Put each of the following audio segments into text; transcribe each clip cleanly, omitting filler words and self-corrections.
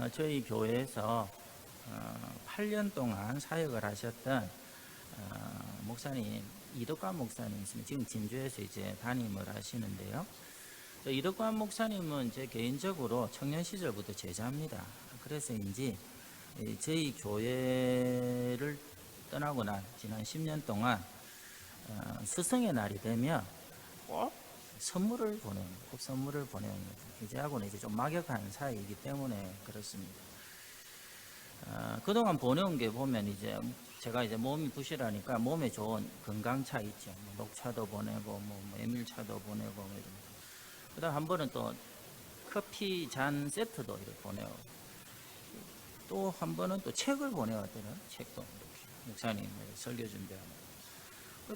저희 교회에서 8년 동안 사역을 하셨던 목사님, 이덕관 목사님 있습니다. 지금 진주에서 이제 담임을 하시는데요. 이덕관 목사님은 제 개인적으로 청년 시절부터 제자입니다. 그래서인지 저희 교회를 떠나고 난 지난 10년 동안 스승의 날이 되면 꼭 선물을 보내는, 꼭 선물을 보내는 이제하고는 이제 좀 막역한 사이이기 때문에 그렇습니다. 그동안 보내온 게 보면 이제 제가 이제 몸이 부실하니까 몸에 좋은 건강차 있죠. 뭐 녹차도 보내고 뭐 메밀차도 보내고 뭐 이런. 그다음 한 번은 또 커피 잔 세트도 이렇게 보내고 또 한 번은 또 책을 보내왔더라고요. 책도 이렇게 목사님 설교 준비하고.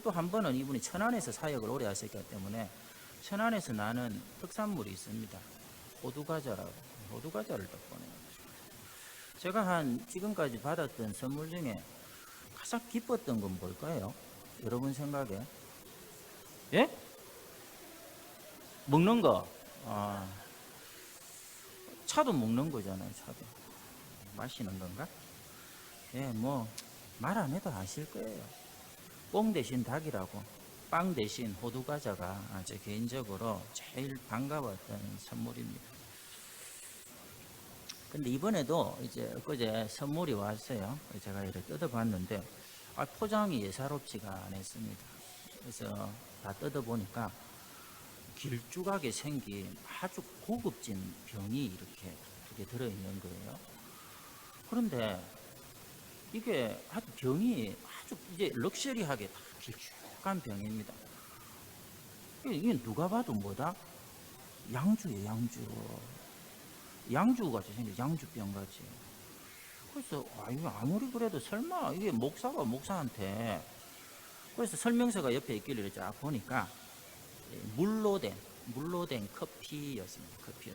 또 한 번은 이분이 천안에서 사역을 오래 하셨기 때문에 천안에서 나는 특산물이 있습니다. 호두과자라고. 호두과자를 또 보내요. 제가 지금까지 받았던 선물 중에 가장 기뻤던 건 뭘까요? 여러분 생각에? 예? 먹는 거. 차도 먹는 거잖아요. 차도 마시는 건가? 예, 뭐 말 안 해도 아실 거예요. 뽕 대신 닭이라고, 빵 대신 호두과자가 제 개인적으로 제일 반가웠던 선물입니다. 근데 이번에도 이제 엊그제 선물이 왔어요. 제가 이렇게 뜯어봤는데 포장이 예사롭지가 않았습니다. 그래서 다 뜯어보니까 길쭉하게 생긴 아주 고급진 병이 이렇게 두 개 들어있는 거예요. 그런데 이게 병이 아주 이제 럭셔리하게 다 길쭉한 병입니다. 이게 누가 봐도 뭐다? 양주예요, 양주. 양주같이 생겨, 양주병같이. 그래서 이거 아무리 그래도 설마 이게 목사가 목사한테, 그래서 설명서가 옆에 있길래 쫙 보니까 물로 된 커피였습니다. 커피.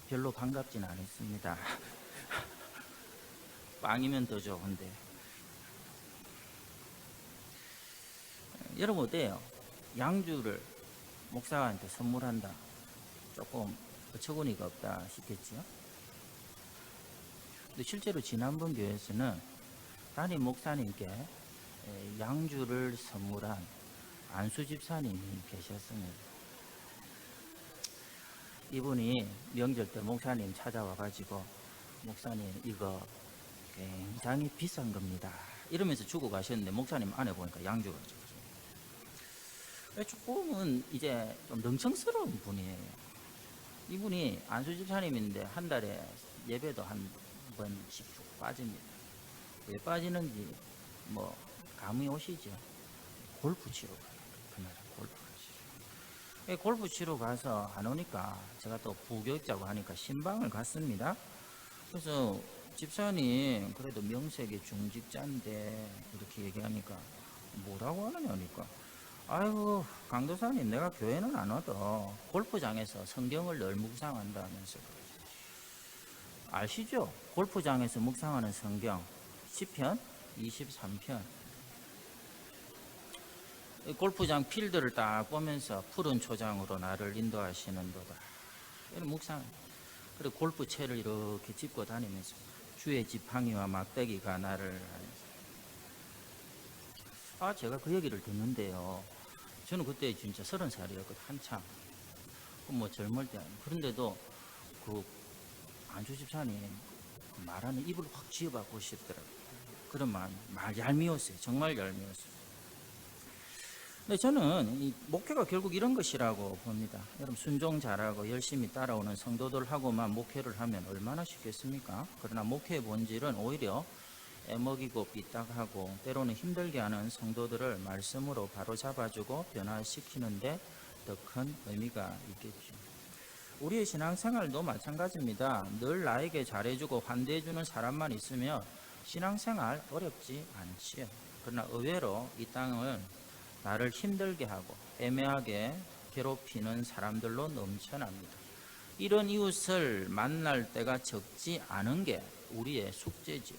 별로 반갑진 않았습니다. 빵이면 더 좋은데. 여러분 어때요? 양주를 목사한테 선물한다. 조금 어처구니가 없다 싶겠죠? 근데 실제로 지난번 교회에서는 담임 목사님께 양주를 선물한 안수 집사님이 계셨습니다. 이분이 명절 때 목사님 찾아와 가지고 목사님 이거 굉장히 비싼 겁니다 이러면서 주고 가셨는데 목사님 안에 보니까 양주가 조금은 이제 좀 능청스러운 분이에요. 이분이 안수 집사님인데 한 달에 예배도 한 번씩 빠집니다. 왜 빠지는지 뭐 감이 오시죠? 골프 치러 가요. 그날은 골프 치러 가서 안 오니까 제가 또 부교육자고 하니까 신방을 갔습니다. 그래서 집사님 그래도 명색이 중직자인데 이렇게 얘기하니까 뭐라고 하느냐니까, 아이고 강도사님 내가 교회는 안 와도 골프장에서 성경을 늘 묵상한다면서. 아시죠? 골프장에서 묵상하는 성경 시편 23편. 골프장 필드를 딱 보면서 푸른 초장으로 나를 인도하시는도다 이런 묵상. 그리고 골프채를 이렇게 짚고 다니면서 주의 지팡이와 막대기가 나를. 제가 그 얘기를 듣는데요, 저는 그때 진짜 30살이었거든요. 한참 뭐 젊을 때. 그런데도 그 안주 집사님 말하는 입을 확 쥐어박고 싶더라고요. 그런 말 얄미웠어요. 정말 얄미웠어요. 근데 저는 이 목회가 결국 이런 것이라고 봅니다. 여러분 순종 잘하고 열심히 따라오는 성도들하고만 목회를 하면 얼마나 쉽겠습니까? 그러나 목회의 본질은 오히려 애먹이고 삐딱하고 때로는 힘들게 하는 성도들을 말씀으로 바로잡아주고 변화시키는데 더 큰 의미가 있겠죠. 우리의 신앙생활도 마찬가지입니다. 늘 나에게 잘해주고 환대해주는 사람만 있으면 신앙생활 어렵지 않지요. 그러나 의외로 이 땅은 나를 힘들게 하고 애매하게 괴롭히는 사람들로 넘쳐납니다. 이런 이웃을 만날 때가 적지 않은 게 우리의 숙제지요.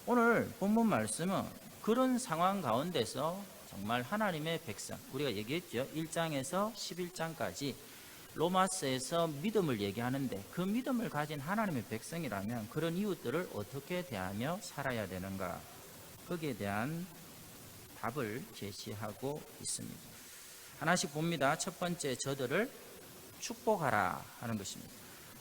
오늘 본문 말씀은 그런 상황 가운데서 정말 하나님의 백성, 우리가 얘기했죠. 1장에서 11장까지 로마서에서 믿음을 얘기하는데 그 믿음을 가진 하나님의 백성이라면 그런 이웃들을 어떻게 대하며 살아야 되는가, 거기에 대한 답을 제시하고 있습니다. 하나씩 봅니다. 첫 번째, 저들을 축복하라 하는 것입니다.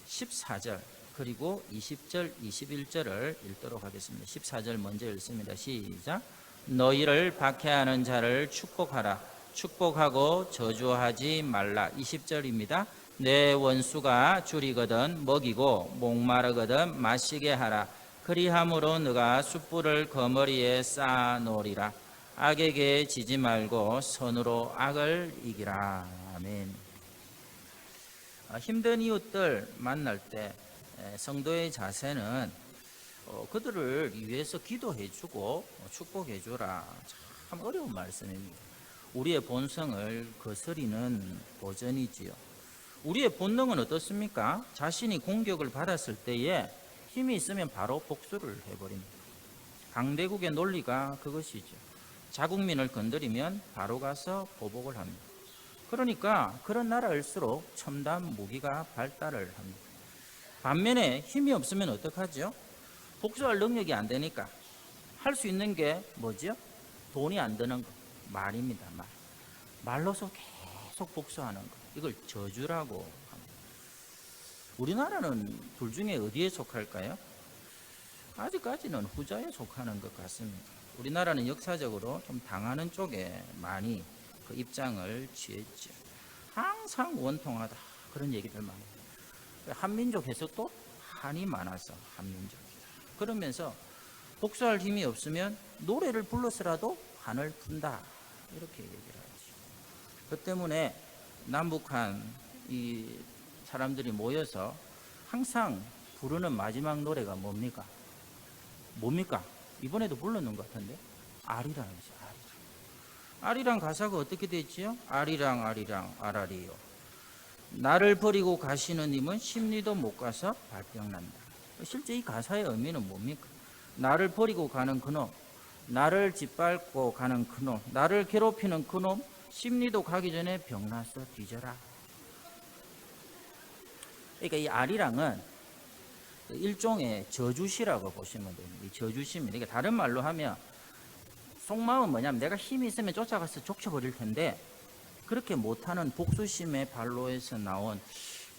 14절 그리고 20절 21절을 읽도록 하겠습니다. 14절 먼저 읽습니다. 시작. 너희를 박해하는 자를 축복하라. 축복하고 저주하지 말라. 20절입니다. 내 원수가 줄이거든 먹이고 목마르거든 마시게 하라. 그리함으로 너가 숯불을 거머리에 쌓아 놓으리라. 악에게 지지 말고 선으로 악을 이기라. 아멘. 힘든 이웃들 만날 때 성도의 자세는 그들을 위해서 기도해주고 축복해주라. 참 어려운 말씀입니다. 우리의 본성을 거스리는 도전이지요. 우리의 본능은 어떻습니까? 자신이 공격을 받았을 때에 힘이 있으면 바로 복수를 해버립니다. 강대국의 논리가 그것이죠. 자국민을 건드리면 바로 가서 보복을 합니다. 그러니까 그런 나라일수록 첨단 무기가 발달을 합니다. 반면에 힘이 없으면 어떡하죠? 복수할 능력이 안 되니까 할 수 있는 게 뭐죠? 돈이 안 드는 거, 말입니다. 말로서 계속 복수하는 거, 이걸 저주라고 합니다. 우리나라는 둘 중에 어디에 속할까요? 아직까지는 후자에 속하는 것 같습니다. 우리나라는 역사적으로 좀 당하는 쪽에 많이 그 입장을 취했죠. 항상 원통하다 그런 얘기들 많이 해요. 한민족 해석도 한이 많아서 한민족이다. 그러면서 복수할 힘이 없으면 노래를 불러서라도 한을 푼다 이렇게 얘기를 하죠. 그 때문에 남북한 이 사람들이 모여서 항상 부르는 마지막 노래가 뭡니까? 이번에도 불렀는 것 같은데 아리랑이죠. 아리랑 가사가 어떻게 되지요? 아리랑 아리랑 아라리요. 나를 버리고 가시는 님은 심리도 못 가서 발병난다. 실제 이 가사의 의미는 뭡니까? 나를 버리고 가는 그놈, 나를 짓밟고 가는 그놈, 나를 괴롭히는 그놈, 심리도 가기 전에 병나서 뒤져라. 그러니까 이 아리랑은 일종의 저주시라고 보시면 됩니다. 이 저주시입니다. 그러니까 다른 말로 하면 속마음은 뭐냐면 내가 힘이 있으면 쫓아가서 족쳐버릴 텐데 그렇게 못하는 복수심의 발로에서 나온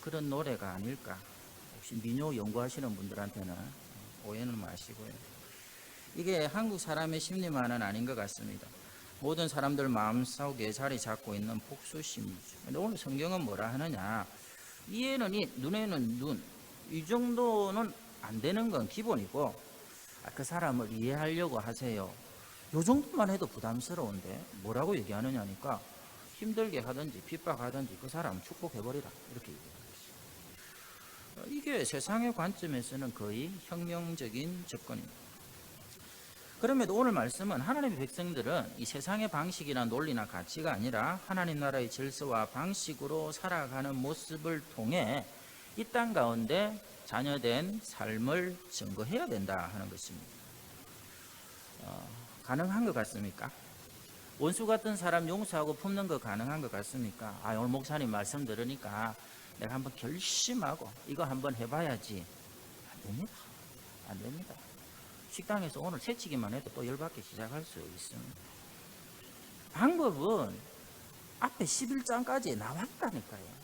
그런 노래가 아닐까. 혹시 민요 연구하시는 분들한테는 오해는 마시고요. 이게 한국 사람의 심리만은 아닌 것 같습니다. 모든 사람들 마음속에 자리 잡고 있는 복수심이죠. 근데 오늘 성경은 뭐라 하느냐. 이에는 이, 눈에는 눈. 이 정도는 안 되는 건 기본이고 그 사람을 이해하려고 하세요. 요 정도만 해도 부담스러운데 뭐라고 얘기하느냐니까 힘들게 하든지 핍박하든지 그 사람 축복해버리라 이렇게 얘기합니다. 이게 세상의 관점에서는 거의 혁명적인 접근입니다. 그럼에도 오늘 말씀은 하나님의 백성들은 이 세상의 방식이나 논리나 가치가 아니라 하나님 나라의 질서와 방식으로 살아가는 모습을 통해 이 땅 가운데 자녀된 삶을 증거해야 된다 하는 것입니다. 가능한 것 같습니까? 원수 같은 사람 용서하고 품는 거 가능한 것 같습니까? 오늘 목사님 말씀 들으니까 내가 한번 결심하고 이거 한번 해봐야지. 안 됩니다. 안 됩니다. 식당에서 오늘 새치기만 해도 또 열받기 시작할 수 있습니다. 방법은 앞에 11장까지 나왔다니까요.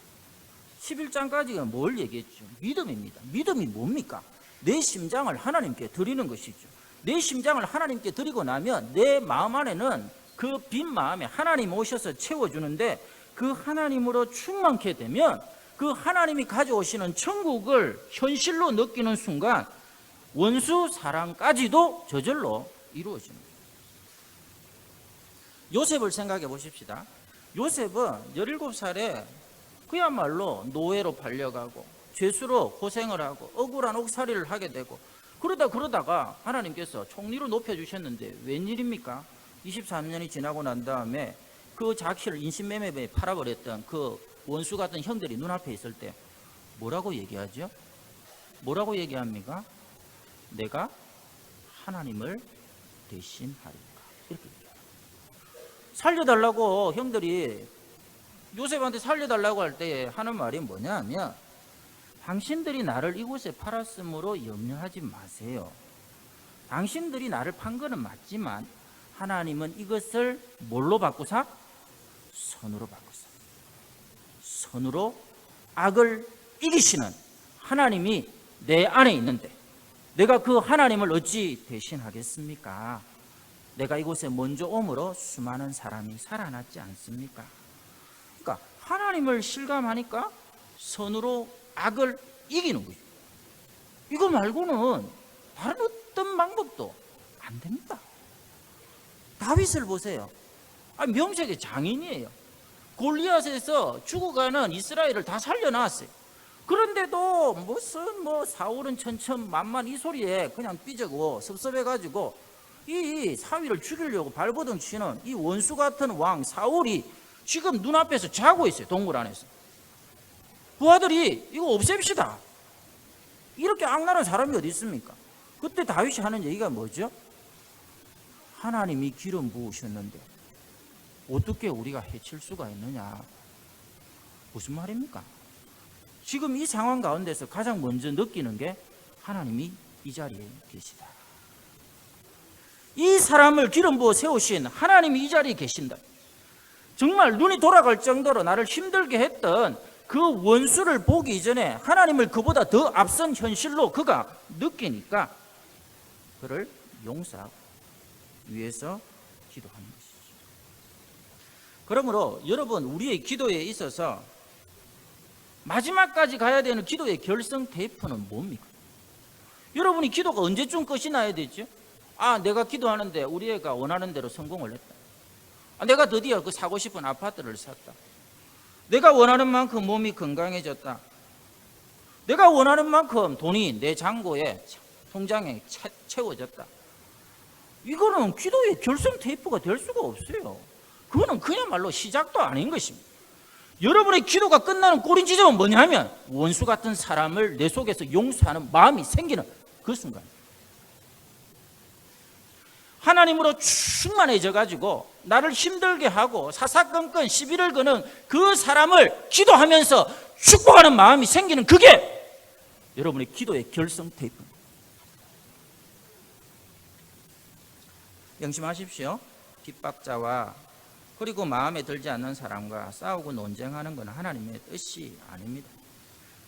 11장까지가 뭘 얘기했죠? 믿음입니다. 믿음이 뭡니까? 내 심장을 하나님께 드리는 것이죠. 내 심장을 하나님께 드리고 나면 내 마음 안에는 그 빈 마음에 하나님 오셔서 채워주는데 그 하나님으로 충만케 되면 그 하나님이 가져오시는 천국을 현실로 느끼는 순간 원수 사랑까지도 저절로 이루어집니다. 요셉을 생각해 보십시다. 요셉은 17살에 그야말로 노예로 팔려가고 죄수로 고생을 하고 억울한 옥살이를 하게 되고 그러다가 하나님께서 총리로 높여주셨는데 웬일입니까? 23년이 지나고 난 다음에 그 자키를 인신매매에 팔아버렸던 그 원수 같은 형들이 눈앞에 있을 때 뭐라고 얘기하죠? 뭐라고 얘기합니까? 내가 하나님을 대신하리까 이렇게 얘기해요. 살려달라고 형들이 요셉한테 살려달라고 할 때 하는 말이 뭐냐 하면, 당신들이 나를 이곳에 팔았으므로 염려하지 마세요. 당신들이 나를 판 거는 맞지만 하나님은 이것을 뭘로 바꾸사? 선으로 바꾸사. 선으로 악을 이기시는 하나님이 내 안에 있는데 내가 그 하나님을 어찌 대신하겠습니까? 내가 이곳에 먼저 오므로 수많은 사람이 살아났지 않습니까? 그러니까 하나님을 실감하니까 선으로 악을 이기는 거죠. 이거 말고는 다른 어떤 방법도 안 됩니다. 다윗을 보세요. 명색의 장인이에요. 골리앗에서 죽어가는 이스라엘을 다 살려놨어요. 그런데도 무슨 사울은 천천만만 이 소리에 그냥 삐져고 섭섭해가지고 이 사위를 죽이려고 발버둥 치는 이 원수 같은 왕 사울이 지금 눈앞에서 자고 있어요. 동굴 안에서. 부하들이 이거 없앱시다. 이렇게 악랄한 사람이 어디 있습니까? 그때 다윗이 하는 얘기가 뭐죠? 하나님이 기름 부으셨는데 어떻게 우리가 해칠 수가 있느냐? 무슨 말입니까? 지금 이 상황 가운데서 가장 먼저 느끼는 게 하나님이 이 자리에 계시다. 이 사람을 기름 부어 세우신 하나님이 이 자리에 계신다. 정말 눈이 돌아갈 정도로 나를 힘들게 했던 그 원수를 보기 이전에 하나님을 그보다 더 앞선 현실로 그가 느끼니까 그를 용서하고 위해서 기도하는 것이죠. 그러므로 여러분, 우리의 기도에 있어서 마지막까지 가야 되는 기도의 결성 테이프는 뭡니까? 여러분이 기도가 언제쯤 끝이 나야 되죠? 내가 기도하는데 우리 애가 원하는 대로 성공을 했다. 내가 드디어 그 사고 싶은 아파트를 샀다. 내가 원하는 만큼 몸이 건강해졌다. 내가 원하는 만큼 돈이 내 잔고에, 통장에 채워졌다. 이거는 기도의 결성 테이프가 될 수가 없어요. 그거는 그야말로 시작도 아닌 것입니다. 여러분의 기도가 끝나는 꼬린 지점은 뭐냐면 원수 같은 사람을 내 속에서 용서하는 마음이 생기는 그 순간, 하나님으로 충만해져 가지고 나를 힘들게 하고 사사건건 시비를 거는 그 사람을 기도하면서 축복하는 마음이 생기는, 그게 여러분의 기도의 결성 테이프입니다. 명심하십시오. 핍박자와 그리고 마음에 들지 않는 사람과 싸우고 논쟁하는 것은 하나님의 뜻이 아닙니다.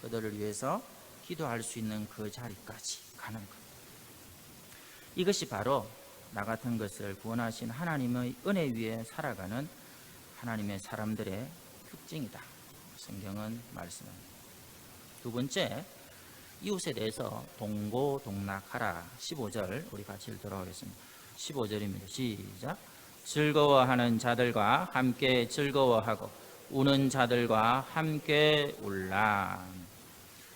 그들을 위해서 기도할 수 있는 그 자리까지 가는 것, 이것이 바로 나 같은 것을 구원하신 하나님의 은혜 위에 살아가는 하나님의 사람들의 특징이다. 성경은 말씀합니다. 두 번째, 이웃에 대해서 동고동락하라. 15절 우리 같이 읽도록 하겠습니다. 15절입니다. 시작. 즐거워하는 자들과 함께 즐거워하고 우는 자들과 함께 울라.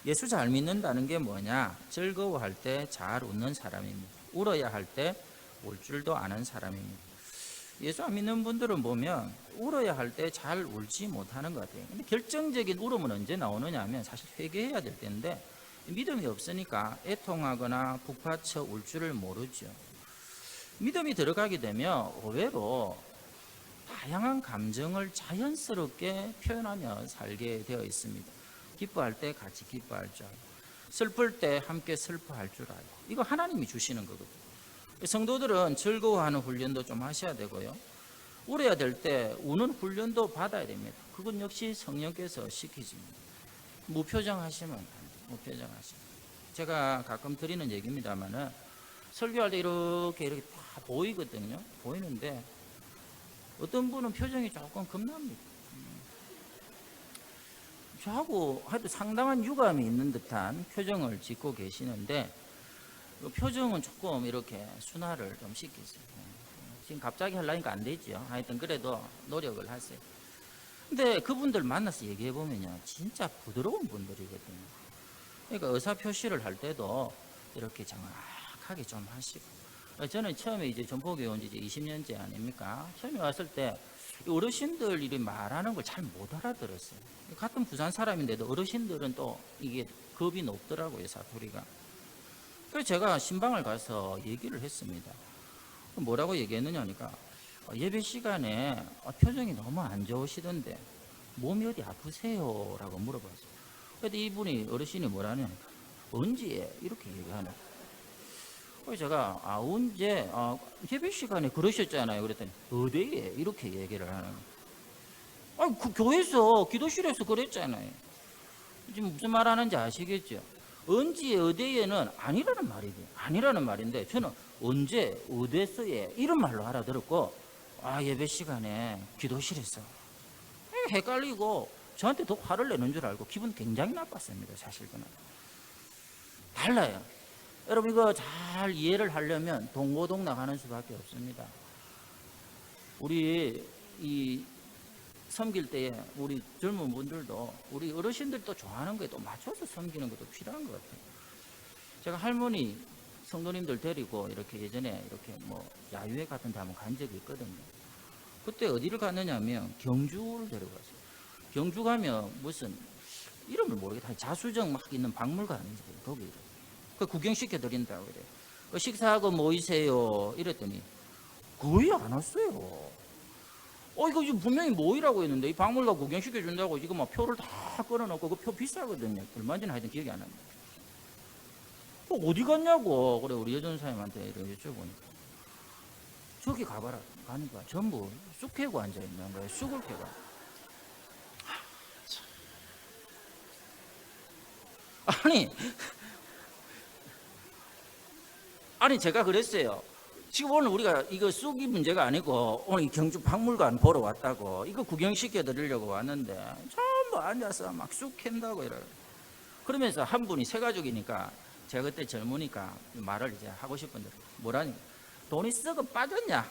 예수 잘 믿는다는 게 뭐냐? 즐거워할 때 잘 웃는 사람입니다. 울어야 할 때 울 줄도 아는 사람입니다. 예수 안 믿는 분들은 보면 울어야 할 때 잘 울지 못하는 것 같아요. 근데 결정적인 울음은 언제 나오느냐 하면 사실 회개해야 될 때인데 믿음이 없으니까 애통하거나 북받쳐 울 줄을 모르죠. 믿음이 들어가게 되면 의외로 다양한 감정을 자연스럽게 표현하며 살게 되어 있습니다. 기뻐할 때 같이 기뻐할 줄 알고, 슬플 때 함께 슬퍼할 줄 알고, 이거 하나님이 주시는 거거든요. 성도들은 즐거워하는 훈련도 좀 하셔야 되고요, 울어야 될 때 우는 훈련도 받아야 됩니다. 그건 역시 성령께서 시키십니다. 무표정하시면 안 돼요. 무표정하시면. 제가 가끔 드리는 얘기입니다만은 설교할 때 이렇게 다 보이거든요. 보이는데 어떤 분은 표정이 조금 겁납니다. 저하고 하여튼 상당한 유감이 있는 듯한 표정을 짓고 계시는데 그 표정은 조금 이렇게 순화를 좀 시키세요. 지금 갑자기 하려니까 안 되죠. 하여튼 그래도 노력을 하세요. 근데 그분들 만나서 얘기해 보면요, 진짜 부드러운 분들이거든요. 그러니까 의사 표시를 할 때도 이렇게 정확하게 좀 하시고. 저는 처음에 이제 전포교회 온 지 이제 20년째 아닙니까? 처음에 왔을 때 어르신들이 말하는 걸 잘 못 알아들었어요. 같은 부산 사람인데도 어르신들은 또 이게 겁이 높더라고요, 사투리가. 그래서 제가 신방을 가서 얘기를 했습니다. 뭐라고 얘기했느냐 하니까 예배 시간에 표정이 너무 안 좋으시던데 몸이 어디 아프세요? 라고 물어봤어요. 그때 이분이 어르신이 뭐라냐, 언제? 이렇게 얘기하네. 그래서 제가 언제? 예배 시간에 그러셨잖아요. 그랬더니 어디에? 이렇게 얘기를 하는 거예요. 그 교회에서 기도실에서 그랬잖아요. 지금 무슨 말 하는지 아시겠죠? 언제 어디에는 아니라는 말인데 저는 언제 어디서에 이런 말로 알아들었고, 예배 시간에 기도실에서 헷갈리고 저한테 더 화를 내는 줄 알고 기분 굉장히 나빴습니다. 사실 그는 달라요. 여러분 이거 잘 이해를 하려면 동고동락 하는 수밖에 없습니다. 우리 이 섬길 때에 우리 젊은 분들도 우리 어르신들도 좋아하는 거에 또 맞춰서 섬기는 것도 필요한 것 같아요. 제가 할머니 성도님들 데리고 이렇게 예전에 이렇게 뭐 야유회 같은 데 한번 간 적이 있거든요. 그때 어디를 갔느냐면 경주를 데려갔어요. 경주 가면 무슨 이름을 모르겠다. 자수정 막 있는 박물관인지 거기 그 구경시켜 드린다고 그래요. 그 식사하고 모이세요 이랬더니 거의 안 왔어요. 이거 지금 분명히 모이라고 했는데 이 박물관 구경시켜 준다고 이거 막 표를 다 끌어놓고 그 표 비싸거든요. 얼마인지는 하여튼 기억이 안 납니다. 어디 갔냐고 그래 우리 여전사님한테 이렇게 여쭤보니까 저기 가봐라. 가는 거야. 전부 쑥 캐고 앉아 있는 거예요. 쑥을 캐고. 아니 제가 그랬어요. 지금 오늘 우리가 이거 쑥이 문제가 아니고 오늘 경주 박물관 보러 왔다고 이거 구경시켜 드리려고 왔는데 전부 앉아서 막 쑥 캔다고 이래. 그러면서 한 분이 세 가족이니까 제가 그때 젊으니까 말을 이제 하고 싶은데 뭐라니 돈이 썩어 빠졌냐?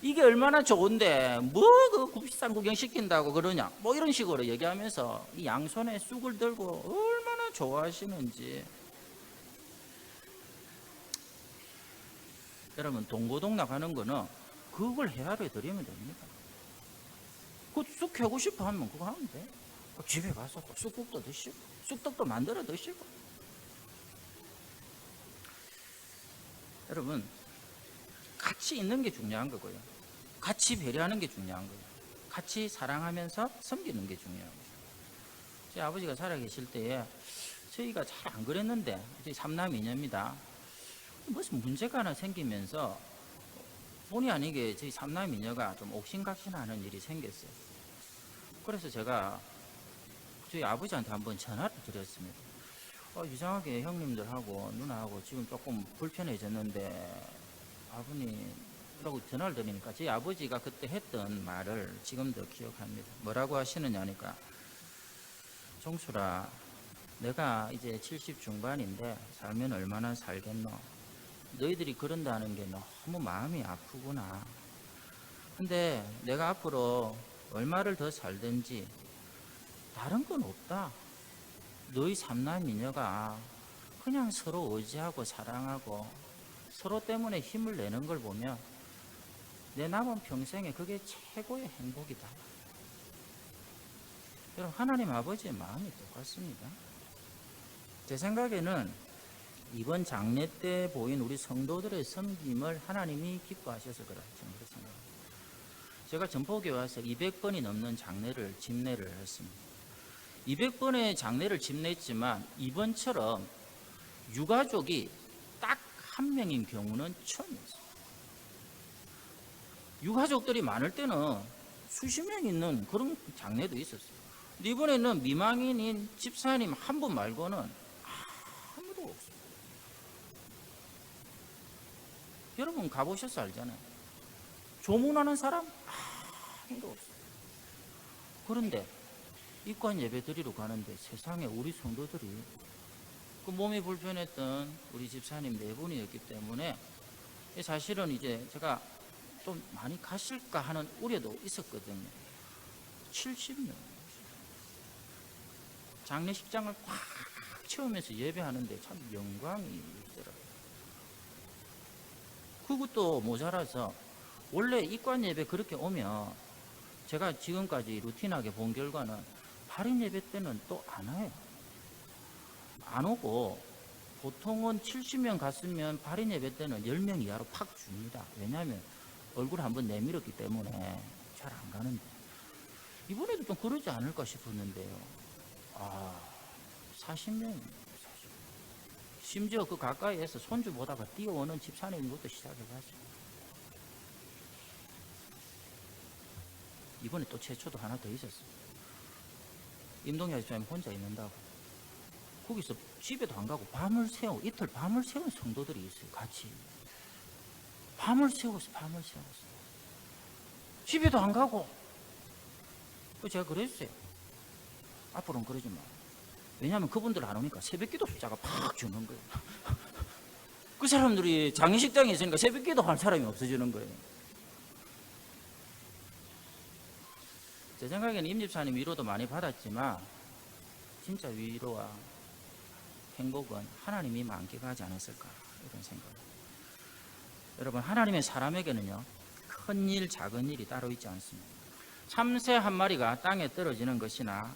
이게 얼마나 좋은데 뭐 그 비싼 구경 시킨다고 그러냐? 뭐 이런 식으로 얘기하면서 이 양손에 쑥을 들고 얼마나 좋아하시는지. 여러분 동고동락 하는 거는 그걸 헤아려 드리면 됩니다. 그 쑥 캐고 싶어 하면 그거 하면 돼. 집에 가서 또 쑥국도 드시고 쑥떡도 만들어 드시고. 여러분 같이 있는 게 중요한 거고요. 같이 배려하는 게 중요한 거예요. 같이 사랑하면서 섬기는 게 중요한 거예요. 저희 아버지가 살아계실 때에 저희가 잘 안 그랬는데 저희 삼남 이녀입니다. 무슨 문제가 하나 생기면서 본의 아니게 저희 삼남 이녀가 좀 옥신각신하는 일이 생겼어요. 그래서 제가 저희 아버지한테 한번 전화를 드렸습니다. 이상하게 형님들하고 누나하고 지금 조금 불편해졌는데 아버님이라고 전화를 드리니까 저희 아버지가 그때 했던 말을 지금도 기억합니다. 뭐라고 하시느냐 하니까 종수라 내가 이제 70 중반인데 살면 얼마나 살겠노? 너희들이 그런다는 게 너무 마음이 아프구나. 근데 내가 앞으로 얼마를 더 살든지 다른 건 없다. 너희 삼남 이녀가 그냥 서로 의지하고 사랑하고 서로 때문에 힘을 내는 걸 보면 내 남은 평생에 그게 최고의 행복이다. 여러분 하나님 아버지의 마음이 똑같습니다. 제 생각에는 이번 장례 때 보인 우리 성도들의 섬김을 하나님이 기뻐하셔서 그렇다. 제가 전포교회 와서 200번이 넘는 집례를 했습니다. 200번의 장례를 집례했지만 이번처럼 유가족이 딱 한 명인 경우는 처음이었어요. 유가족들이 많을 때는 수십 명 있는 그런 장례도 있었어요. 근데 이번에는 미망인인 집사님 한 분 말고는 아무도 없어요. 여러분 가보셔서 알잖아요. 조문하는 사람 아무도 없어요. 그런데 입관 예배 드리러 가는데 세상에 우리 성도들이 그 몸이 불편했던 우리 집사님 네 분이었기 때문에 사실은 이제 제가 좀 많이 가실까 하는 우려도 있었거든요. 70명 장례식장을 꽉 채우면서 예배하는데 참 영광이 있더라고요. 그것도 모자라서 원래 입관 예배 그렇게 오면 제가 지금까지 루틴하게 본 결과는 발인 예배 때는 또 안 와요. 안 오고 보통은 70명 갔으면 발인 예배 때는 10명 이하로 팍 줍니다. 왜냐하면 얼굴 한번 내밀었기 때문에 잘 안 가는데 이번에도 좀 그러지 않을까 싶었는데요. 40년, 심지어 그 가까이에서 손주 보다가 뛰어오는 집사님부터 시작해가지고 이번에 또 최초도 하나 더 있었어요. 임동희 집사님 혼자 있는다고 거기서 집에도 안 가고 이틀 밤을 새운 성도들이 있어요. 같이 밤을 새웠어요. 집에도 안 가고. 제가 그랬어요. 앞으로는 그러지 마. 왜냐하면 그분들 안 오니까 새벽기도 숫자가 팍 주는 거예요. 그 사람들이 장례식장에 있으니까 새벽기도 할 사람이 없어지는 거예요. 제 생각에는 임 집사님 위로도 많이 받았지만 진짜 위로와 행복은 하나님이 만끽하지 않았을까 이런 생각을. 여러분, 하나님의 사람에게는요 큰 일 작은 일이 따로 있지 않습니다. 참새 한 마리가 땅에 떨어지는 것이나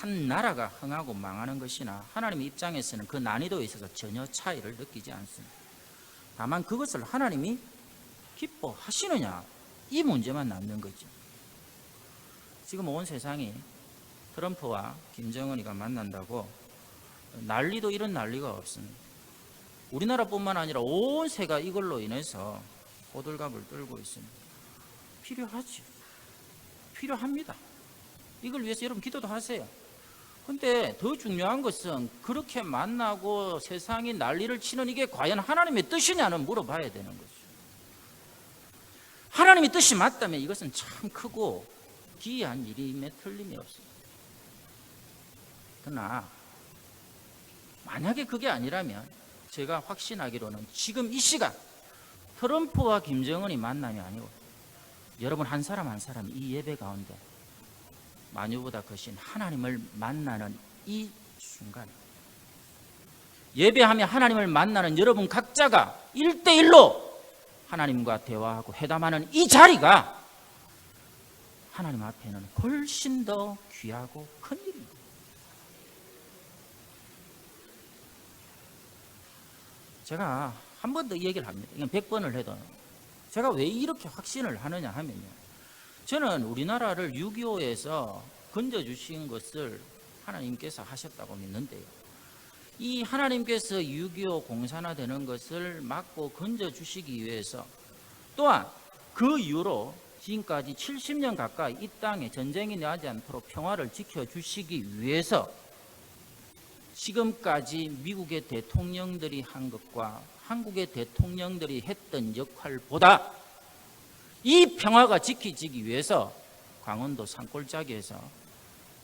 한 나라가 흥하고 망하는 것이나 하나님의 입장에서는 그 난이도에 있어서 전혀 차이를 느끼지 않습니다. 다만 그것을 하나님이 기뻐하시느냐 이 문제만 남는 거죠. 지금 온 세상이 트럼프와 김정은이가 만난다고 난리도 이런 난리가 없습니다. 우리나라뿐만 아니라 온 세가 이걸로 인해서 호들갑을 떨고 있습니다. 필요하죠. 필요합니다. 이걸 위해서 여러분 기도도 하세요. 근데 더 중요한 것은 그렇게 만나고 세상이 난리를 치는 이게 과연 하나님의 뜻이냐는 물어봐야 되는 거죠. 하나님의 뜻이 맞다면 이것은 참 크고 기이한 일임에 틀림이 없습니다. 그러나 만약에 그게 아니라면 제가 확신하기로는 지금 이 시간 트럼프와 김정은이 만남이 아니고 여러분 한 사람 한 사람이 이 예배 가운데 만유보다 크신 하나님을 만나는 이 순간, 예배하며 하나님을 만나는 여러분 각자가 1대1로 하나님과 대화하고 회담하는 이 자리가 하나님 앞에는 훨씬 더 귀하고 큰 일입니다. 제가 한 번 더 얘기를 합니다. 이건 100번을 해도. 제가 왜 이렇게 확신을 하느냐 하면요, 저는 우리나라를 6.25에서 건져주신 것을 하나님께서 하셨다고 믿는데요, 이 하나님께서 6.25 공산화되는 것을 막고 건져주시기 위해서 또한 그 이후로 지금까지 70년 가까이 이 땅에 전쟁이 나지 않도록 평화를 지켜주시기 위해서 지금까지 미국의 대통령들이 한 것과 한국의 대통령들이 했던 역할보다 이 평화가 지켜지기 위해서 강원도 산골짜기에서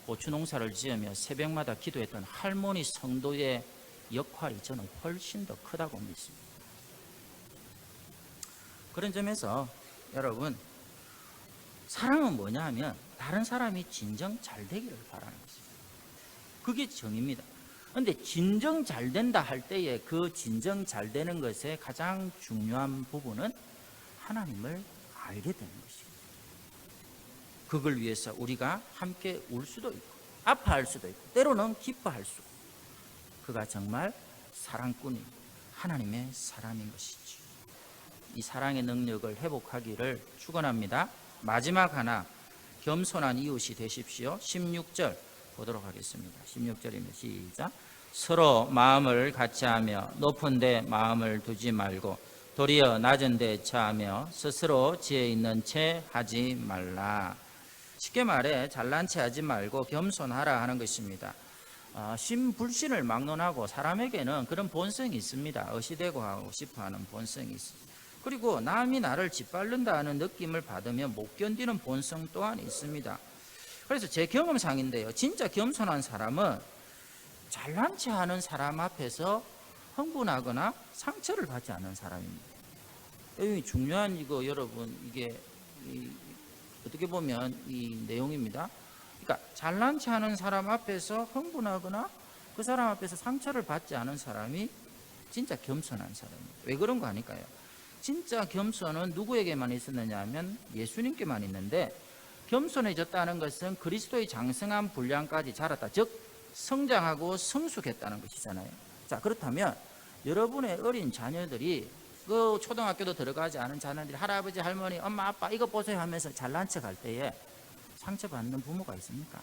고추 농사를 지으며 새벽마다 기도했던 할머니 성도의 역할이 저는 훨씬 더 크다고 믿습니다. 그런 점에서 여러분, 사랑은 뭐냐 하면 다른 사람이 진정 잘 되기를 바라는 것입니다. 그게 정입니다. 그런데 진정 잘 된다 할 때에 그 진정 잘 되는 것의 가장 중요한 부분은 하나님을 알게 되는 것입니다. 그걸 위해서 우리가 함께 울 수도 있고 아파할 수도 있고 때로는 기뻐할 수, 그가 정말 사랑꾼이 하나님의 사람인 것이지. 이 사랑의 능력을 회복하기를 축원합니다. 마지막 하나, 겸손한 이웃이 되십시오. 16절 보도록 하겠습니다. 16절입니다. 시작. 서로 마음을 같이하며 높은 데 마음을 두지 말고 도리어 낮은 데 처하며 스스로 지혜 있는 채 하지 말라. 쉽게 말해 잘난 체 하지 말고 겸손하라 하는 것입니다. 신불신을 막론하고 사람에게는 그런 본성이 있습니다. 어시되고 하고 싶어하는 본성이 있습니다. 그리고 남이 나를 짓밟는다 하는 느낌을 받으면 못 견디는 본성 또한 있습니다. 그래서 제 경험상인데요, 진짜 겸손한 사람은 잘난 체 하는 사람 앞에서 흥분하거나 상처를 받지 않는 사람입니다. 여기 중요한 이거 여러분, 이게 어떻게 보면 이 내용입니다. 그러니까 잘난 체 하는 사람 앞에서 흥분하거나 그 사람 앞에서 상처를 받지 않은 사람이 진짜 겸손한 사람입니다. 왜 그런 거 아닐까요? 진짜 겸손은 누구에게만 있었느냐 하면 예수님께만 있는데, 겸손해졌다는 것은 그리스도의 장성한 분량까지 자랐다, 즉 성장하고 성숙했다는 것이잖아요. 자, 그렇다면 여러분의 어린 자녀들이, 그 초등학교도 들어가지 않은 자녀들이 할아버지 할머니 엄마 아빠 이거 보세요 하면서 잘난 척 할 때에 상처받는 부모가 있습니까?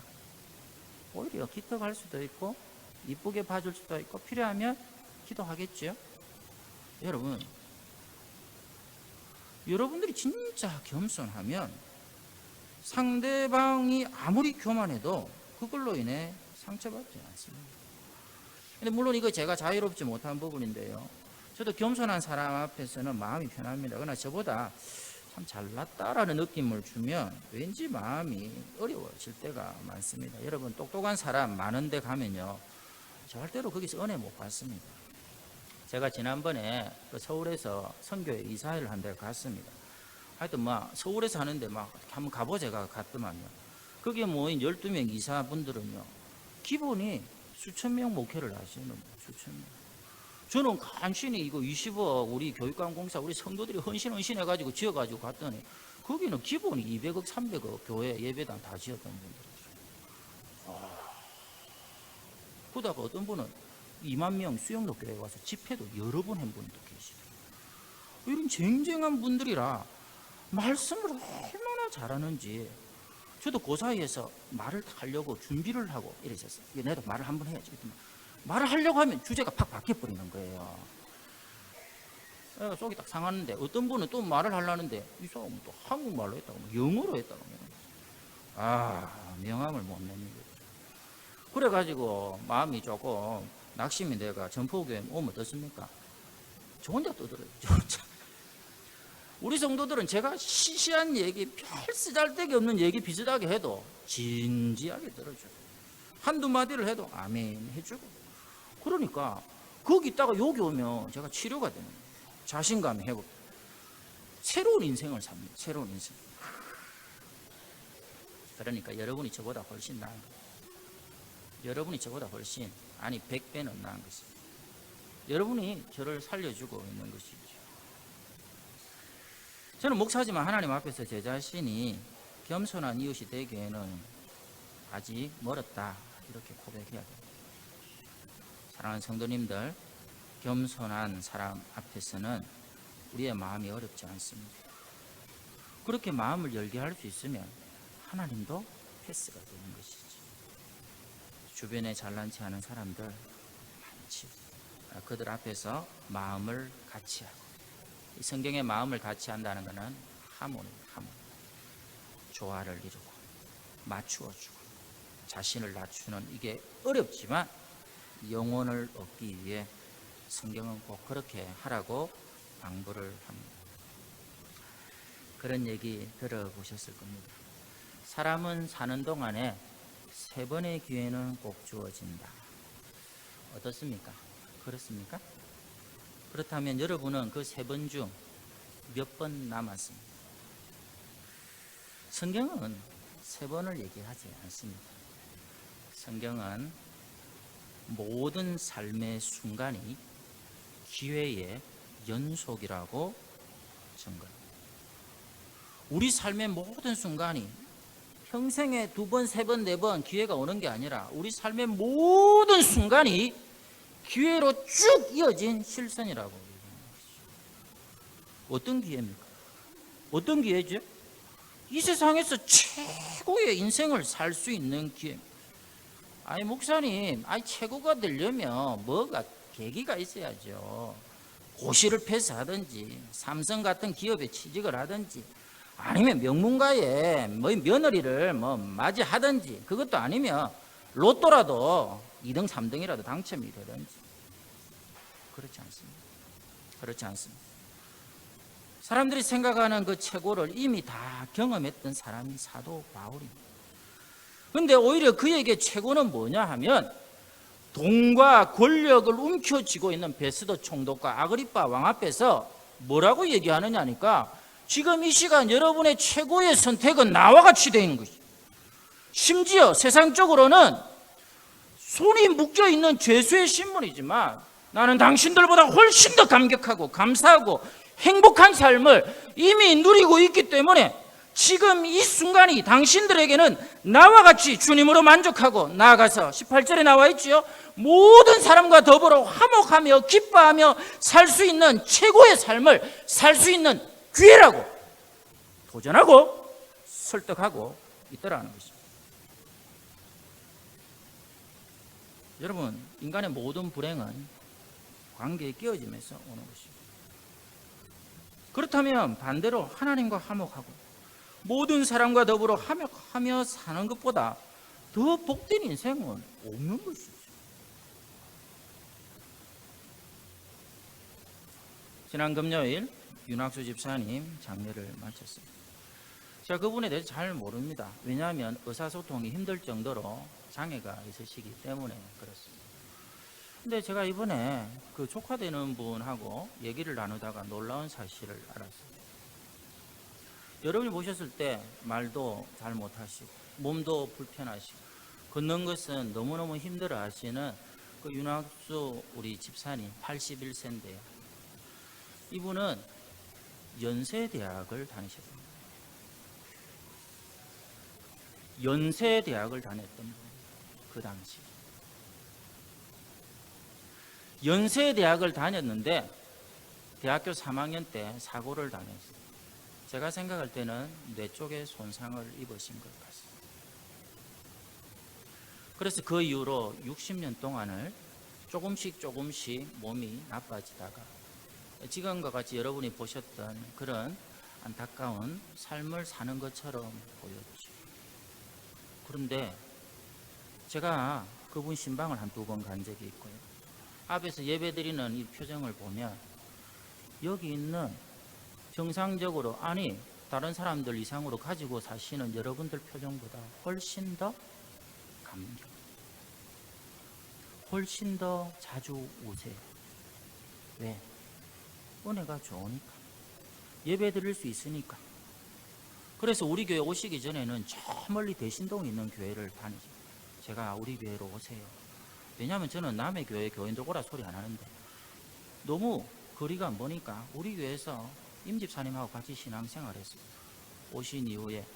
오히려 기특할 수도 있고 이쁘게 봐줄 수도 있고 필요하면 기도하겠죠. 여러분, 여러분들이 진짜 겸손하면 상대방이 아무리 교만해도 그걸로 인해 상처받지 않습니다. 근데 물론 이거 제가 자유롭지 못한 부분인데요, 저도 겸손한 사람 앞에서는 마음이 편합니다. 그러나 저보다 참 잘났다라는 느낌을 주면 왠지 마음이 어려워질 때가 많습니다. 여러분, 똑똑한 사람 많은 데 가면요, 절대로 거기서 은혜 못 받습니다. 제가 지난번에 서울에서 선교회 이사회를 한 데 갔습니다. 하여튼 서울에서 하는데 한번 가보자 갔더만요. 거기에 모인 12명 이사분들은요, 기본이 수천 명 목회를 하시는 거예요. 수천 명. 저는 간신히 이거 20억 우리 교육관 공사 우리 성도들이 헌신해가지고 지어가지고 갔더니 거기는 기본이 200억 300억 교회 예배당 다 지었던 분들이죠. 그러다가 어떤 분은 2만 명 수영로 교회 와서 집회도 여러 번 한 분도 계시고, 이런 쟁쟁한 분들이라 말씀을 얼마나 잘하는지, 저도 그 사이에서 말을 하려고 준비를 하고 이랬었어요. 내가 말을 한번 해야지. 말을 하려고 하면 주제가 팍 바뀌어버리는 거예요. 속이 딱 상하는데, 어떤 분은 또 말을 하려는데 이 사람은 또 한국말로 했다고 영어로 했다고. 명함을 못 냅니다. 그래가지고 마음이 조금 낙심이 돼가 전포교회 오면 어떻습니까? 저 혼자 떠들어요. 저 혼자. 우리 성도들은 제가 시시한 얘기, 별 쓰잘데기 없는 얘기 비슷하게 해도 진지하게 들어줘요. 한두 마디를 해도 아멘 해주고. 그러니까 거기 있다가 여기 오면 제가 치료가 되는 거예요. 자신감이 회복. 새로운 인생을 삽니다. 새로운 인생. 그러니까 여러분이 저보다 훨씬 나은 거예요. 여러분이 저보다 훨씬, 아니 100배는 나은 것입니다. 여러분이 저를 살려주고 있는 것이죠. 저는 목사지만 하나님 앞에서 제 자신이 겸손한 이웃이 되기에는 아직 멀었다, 이렇게 고백해야 됩니다. 사랑하는 성도님들, 겸손한 사람 앞에서는 우리의 마음이 어렵지 않습니다. 그렇게 마음을 열게 할 수 있으면 하나님도 패스가 되는 것이죠. 주변에 잘난 체 하는 사람들 많지. 그들 앞에서 마음을 같이 하고, 이 성경의 마음을 같이 한다는 것은 하모니입니다. 하모니. 조화를 이루고 맞추어주고 자신을 낮추는, 이게 어렵지만 영혼을 얻기 위해 성경은 꼭 그렇게 하라고 당부를 합니다. 그런 얘기 들어보셨을 겁니다. 사람은 사는 동안에 3번의 기회는 꼭 주어진다. 어떻습니까? 그렇습니까? 그렇다면 여러분은 그 3번 중 몇 번 남았습니다? 성경은 3번을 얘기하지 않습니다. 성경은 모든 삶의 순간이 기회의 연속이라고 증거합니다. 우리 삶의 모든 순간이 평생에 2번, 3번, 4번 기회가 오는 게 아니라 우리 삶의 모든 순간이 기회로 쭉 이어진 실선이라고 얘기합니다. 어떤 기회입니까? 어떤 기회죠? 이 세상에서 최고의 인생을 살 수 있는 기회입니다. 아니 목사님, 최고가 되려면 뭐가 계기가 있어야죠. 고시를 패스하든지 삼성 같은 기업에 취직을 하든지 아니면 명문가의 며느리를 맞이하든지, 그것도 아니면 로또라도 2등 3등이라도 당첨이 되든지. 그렇지 않습니다. 그렇지 않습니다. 사람들이 생각하는 그 최고를 이미 다 경험했던 사람이 사도 바울입니다. 그런데 오히려 그에게 최고는 뭐냐 하면 돈과 권력을 움켜쥐고 있는 베스도 총독과 아그리빠 왕 앞에서 뭐라고 얘기하느냐 하니까, 지금 이 시간 여러분의 최고의 선택은 나와 같이 되는 것이죠. 심지어 세상적으로는 손이 묶여있는 죄수의 신분이지만 나는 당신들보다 훨씬 더 감격하고 감사하고 행복한 삶을 이미 누리고 있기 때문에 지금 이 순간이 당신들에게는 나와 같이 주님으로 만족하고 나아가서 18절에 나와 있지요. 모든 사람과 더불어 화목하며 기뻐하며 살 수 있는 최고의 삶을 살 수 있는 기회라고 도전하고 설득하고 있더라는 것입니다. 여러분, 인간의 모든 불행은 관계에 끼어지면서 오는 것입니다. 그렇다면 반대로 하나님과 화목하고 모든 사람과 더불어 화목하며 사는 것보다 더 복된 인생은 없는 것이죠. 지난 금요일 윤학수 집사님 장례를 마쳤습니다. 제가 그분에 대해서 잘 모릅니다. 왜냐하면 의사소통이 힘들 정도로 장애가 있으시기 때문에 그렇습니다. 근데 제가 이번에 그 조카되는 분하고 얘기를 나누다가 놀라운 사실을 알았어요. 여러분이 보셨을 때 말도 잘 못하시고 몸도 불편하시고 걷는 것은 너무너무 힘들어 하시는 그 윤학수 우리 집사님 81세인데요. 이분은 연세대학을 다니셨습니다. 연세대학을 다녔던 분, 그 당시. 연세대학을 다녔는데 대학교 3학년 때 사고를 당했어요. 제가 생각할 때는 뇌 쪽에 손상을 입으신 것 같습니다. 그래서 그 이후로 60년 동안을 조금씩 몸이 나빠지다가 지금과 같이 여러분이 보셨던 그런 안타까운 삶을 사는 것처럼 보였죠. 그런데 제가 그분 신방을 한두 번 간 적이 있고요. 앞에서 예배드리는 이 표정을 보면 여기 있는 정상적으로 아니 다른 사람들 이상으로 가지고 사시는 여러분들 표정보다 훨씬 더 감격, 훨씬 더 자주 오세요. 왜? 은혜가 좋으니까, 예배 드릴 수 있으니까. 그래서 우리 교회 오시기 전에는 저 멀리 대신동에 있는 교회를 다니죠. 제가 우리 교회로 오세요. 왜냐하면 저는 남의 교회 교인들 오라 소리 안 하는데 너무 거리가 머니까 우리 교회에서 임집사님하고 같이 신앙생활했어요. 오신 이후에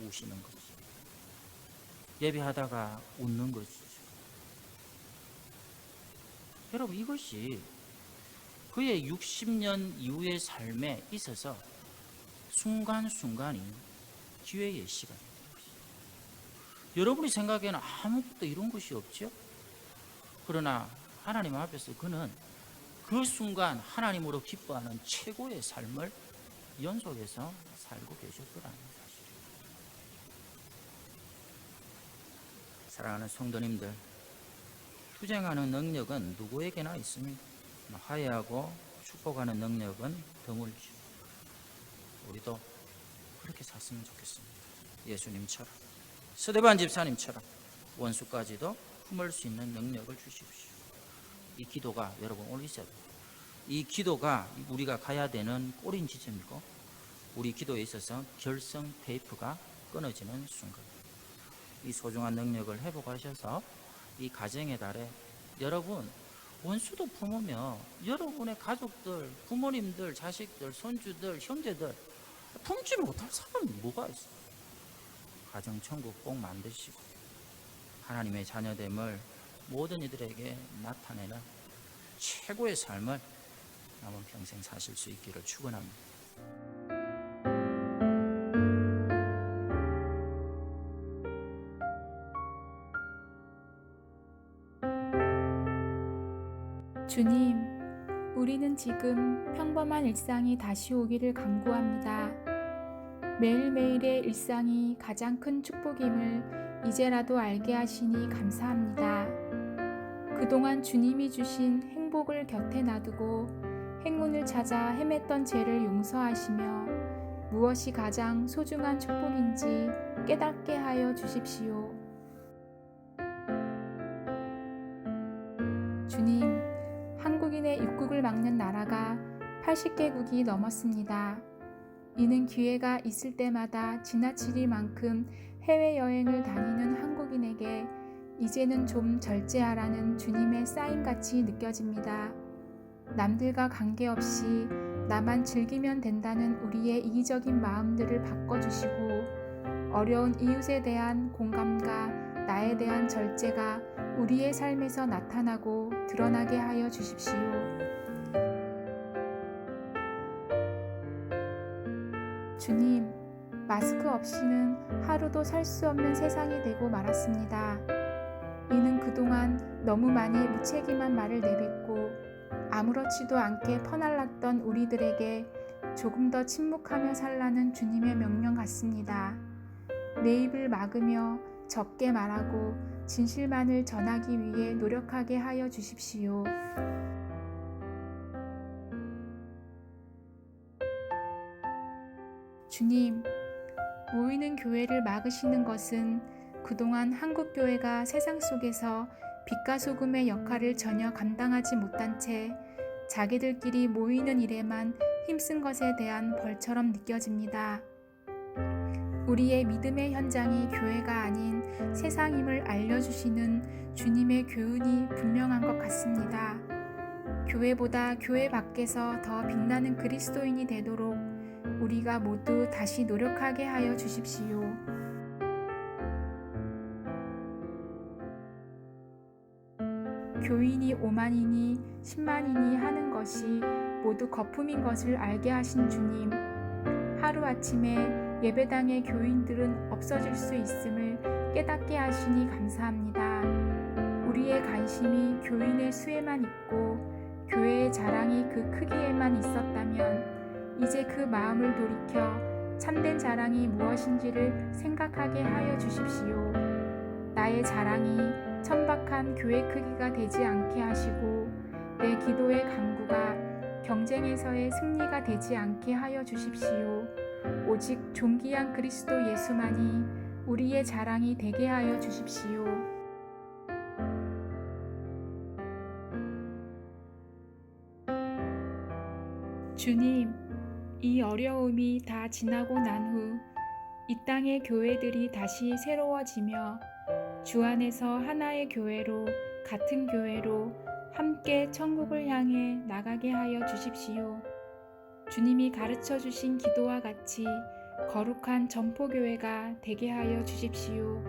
우시는 거지. 예배하다가 웃는 것이죠. 여러분, 이것이 그의 60년 이후의 삶에 있어서 순간순간이 기회의 시간입니다. 여러분이 생각에는 아무것도 이런 것이 없죠? 그러나 하나님 앞에서 그는 그 순간 하나님으로 기뻐하는 최고의 삶을 연속해서 살고 계셨더라는 사실입니다. 사랑하는 성도님들, 투쟁하는 능력은 누구에게나 있습니다. 화해하고 축복하는 능력은 드물죠. 우리도 그렇게 샀으면 좋겠습니다. 예수님처럼, 스데반 집사님처럼 원수까지도 품을 수 있는 능력을 주십시오. 이 기도가 여러분 오늘 있어야 돼요. 이 기도가 우리가 가야 되는 꼬린 지점이고 우리 기도에 있어서 결성 테이프가 끊어지는 순간, 이 소중한 능력을 회복하셔서 이 가정의 달에 여러분 원수도 품으며 여러분의 가족들, 부모님들, 자식들, 손주들, 형제들 품지 못할 사람이 뭐가 있어요? 가정천국 꼭 만드시고 하나님의 자녀됨을 모든 이들에게 나타내는 최고의 삶을 남은 평생 사실 수 있기를 축원합니다. 주님, 우리는 지금 평범한 일상이 다시 오기를 간구합니다. 매일매일의 일상이 가장 큰 축복임을 이제라도 알게 하시니 감사합니다. 그동안 주님이 주신 행복을 곁에 놔두고 행운을 찾아 헤맸던 죄를 용서하시며 무엇이 가장 소중한 축복인지 깨닫게 하여 주십시오. 주님, 한국인의 입국을 막는 나라가 80개국이 넘었습니다. 이는 기회가 있을 때마다 지나치리만큼 해외여행을 다니는 한국인에게 이제는 좀 절제하라는 주님의 사인같이 느껴집니다. 남들과 관계없이 나만 즐기면 된다는 우리의 이기적인 마음들을 바꿔주시고 어려운 이웃에 대한 공감과 나에 대한 절제가 우리의 삶에서 나타나고 드러나게 하여 주십시오. 주님, 마스크 없이는 하루도 살 수 없는 세상이 되고 말았습니다. 이는 그동안 너무 많이 무책임한 말을 내뱉고 아무렇지도 않게 퍼날랐던 우리들에게 조금 더 침묵하며 살라는 주님의 명령 같습니다. 내 입을 막으며 적게 말하고 진실만을 전하기 위해 노력하게 하여 주십시오. 주님, 모이는 교회를 막으시는 것은 그동안 한국교회가 세상 속에서 빛과 소금의 역할을 전혀 감당하지 못한 채 자기들끼리 모이는 일에만 힘쓴 것에 대한 벌처럼 느껴집니다. 우리의 믿음의 현장이 교회가 아닌 세상임을 알려주시는 주님의 교훈이 분명한 것 같습니다. 교회보다 교회 밖에서 더 빛나는 그리스도인이 되도록 우리가 모두 다시 노력하게 하여 주십시오. 교인이 5만이니 10만이니 하는 것이 모두 거품인 것을 알게 하신 주님, 하루아침에 예배당의 교인들은 없어질 수 있음을 깨닫게 하시니 감사합니다. 우리의 관심이 교인의 수에만 있고 교회의 자랑이 그 크기에만 있었다면 이제 그 마음을 돌이켜 참된 자랑이 무엇인지를 생각하게 하여 주십시오. 나의 자랑이 천박한 교회 크기가 되지 않게 하시고 내 기도의 간구가 경쟁에서의 승리가 되지 않게 하여 주십시오. 오직 존귀한 그리스도 예수만이 우리의 자랑이 되게 하여 주십시오. 주님, 이 어려움이 다 지나고 난 후 이 땅의 교회들이 다시 새로워지며 주 안에서 하나의 교회로, 같은 교회로 함께 천국을 향해 나가게 하여 주십시오. 주님이 가르쳐 주신 기도와 같이 거룩한 전포교회가 되게 하여 주십시오.